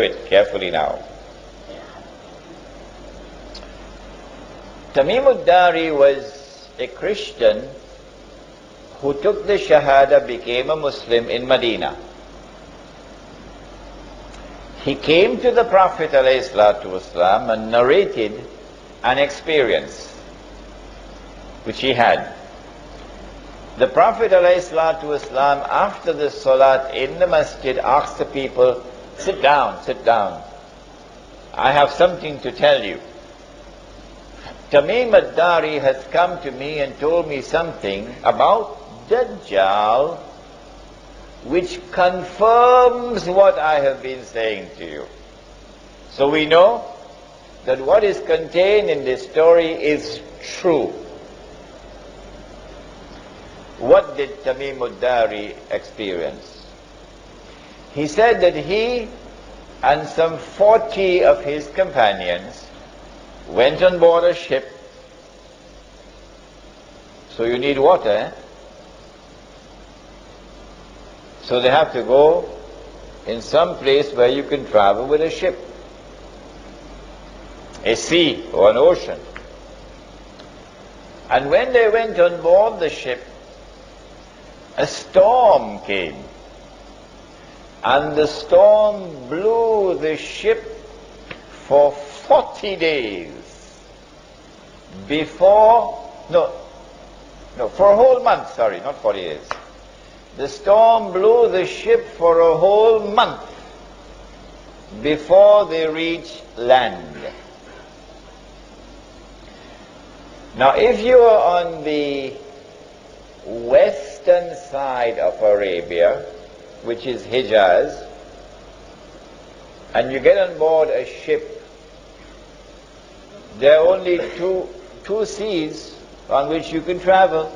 it carefully now. Tamim ed-dari was a Christian who took the Shahada, became a Muslim in Medina. He came to the Prophet ﷺ and narrated an experience which he had. The Prophet ﷺ, after the Salat in the masjid, asked the people, sit down, sit down. I have something to tell you. Tamim ed-dari has come to me and told me something about deccal, which confirms what I have been saying to you. So we know that what is contained in this story is true. What did Tamim ed-dari experience? He said that he and some 40 of his companions went on board a ship. So you need water, eh? So they have to go in some place where you can travel with a ship, a sea or an ocean. And when they went on board the ship, a storm came, and the storm blew the ship for 40 days for a whole month, sorry, not 40 days. The storm blew the ship for a whole month before they reached land. Now, if you are on the western side of Arabia, which is Hijaz, and you get on board a ship, there are only two seas on which you can travel.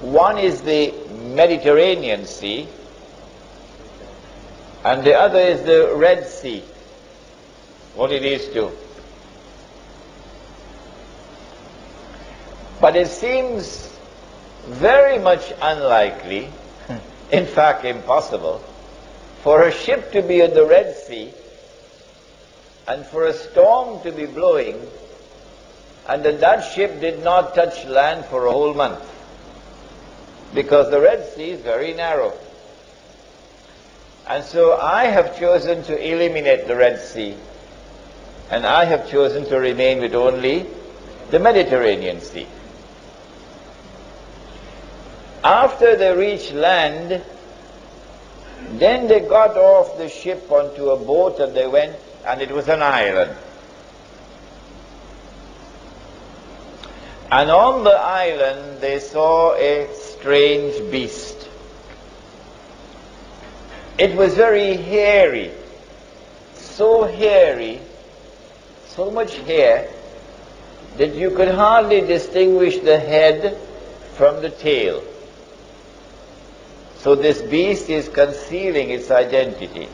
One is the Mediterranean Sea, and the other is the Red Sea. Only these two. But it seems very much unlikely, in fact impossible, for a ship to be on the Red Sea and for a storm to be blowing and that ship did not touch land for a whole month, because the Red Sea is very narrow. And so I have chosen to eliminate the Red Sea, and I have chosen to remain with only the Mediterranean Sea. After they reached land, then they got off the ship onto a boat and they went, and it was an island. And on the island they saw a strange beast. It was very hairy, so much hair, that you could hardly distinguish the head from the tail. So this beast is concealing its identity.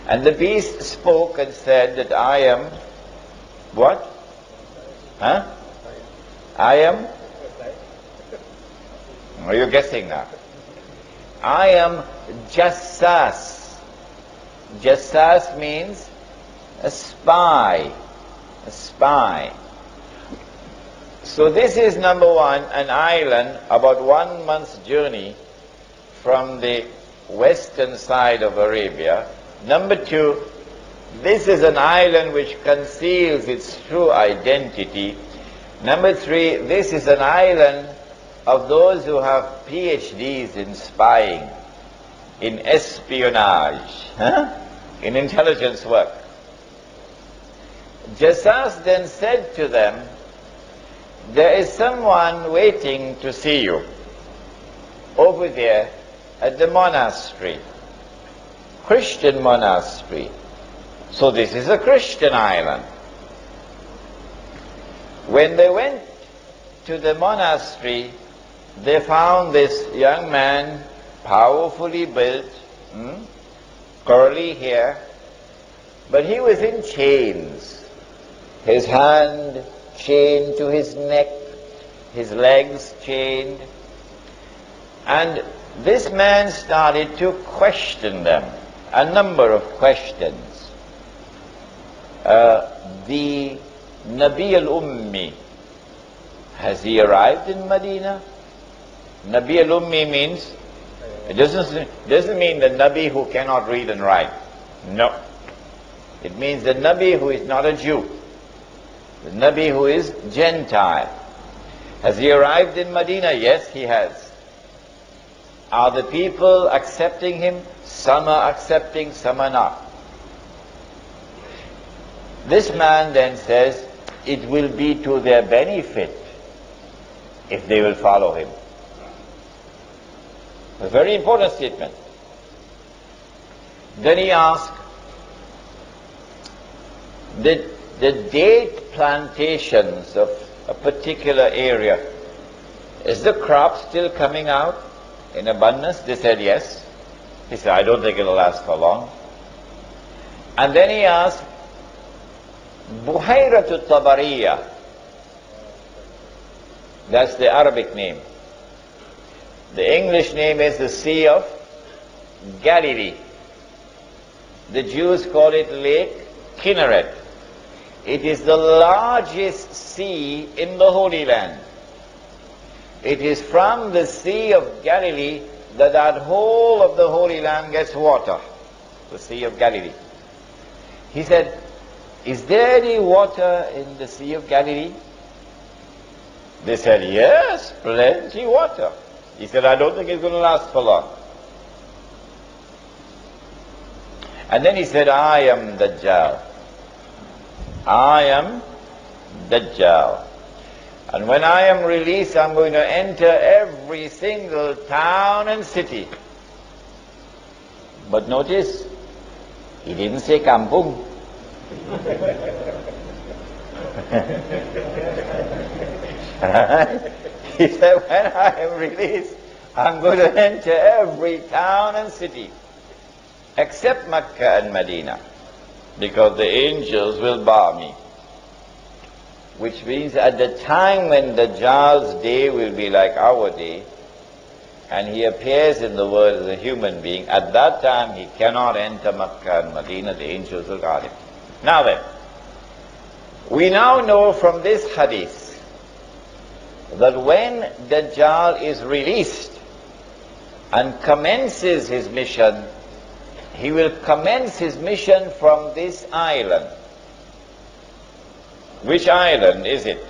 And the beast spoke and said that I am what? Huh? I am? Are you guessing now? I am jassas. Jassas means a spy. A spy. So this is, number one, an island about 1 month's journey from the western side of Arabia. Number two, this is an island which conceals its true identity. Number three, this is an island of those who have PhDs in spying, in espionage, in intelligence work. Jassas then said to them, there is someone waiting to see you over there at the monastery, Christian monastery. So this is a Christian island. When they went to the monastery, they found this young man, powerfully built, curly hair, but he was in chains. His hand chained to his neck, his legs chained. And this man started to question them. a number of questions. The Nabi al-Ummi, has he arrived in Medina? Nabi al-Ummi means, it doesn't mean the Nabi who cannot read and write. No. It means the Nabi who is not a Jew. The Nabi who is Gentile. Has he arrived in Medina? Yes, he has. Are the people accepting him? Some are accepting, some are not. This man then says, it will be to their benefit if they will follow him. A very important statement. Then he asked, the date plantations of a particular area, is the crop still coming out in abundance? They said yes. He said, I don't think it'll last for long. And then he asked, Buhayratu Tabariya, that's the Arabic name. The English name is the Sea of Galilee. The Jews call it Lake Kinneret. It is the largest sea in the Holy Land. It is from the Sea of Galilee that whole of the Holy Land gets water. The Sea of Galilee. He said, is there any water in the Sea of Galilee? They said, yes, plenty water. He said, I don't think it's going to last for long. And then he said, I am Dajjal. I am Dajjal. And when I am released, I'm going to enter every single town and city. But notice, he didn't say kampung. He said, when I am released, I'm going to enter every town and city, except Mecca and Medina, because the angels will bar me. Which means at the time when Dajjal's day will be like our day, and he appears in the world as a human being, at that time he cannot enter Mecca and Medina, the angels will guard him. Now then, we now know from this hadith that when Dajjal is released and commences his mission, he will commence his mission from this island. Which island is it?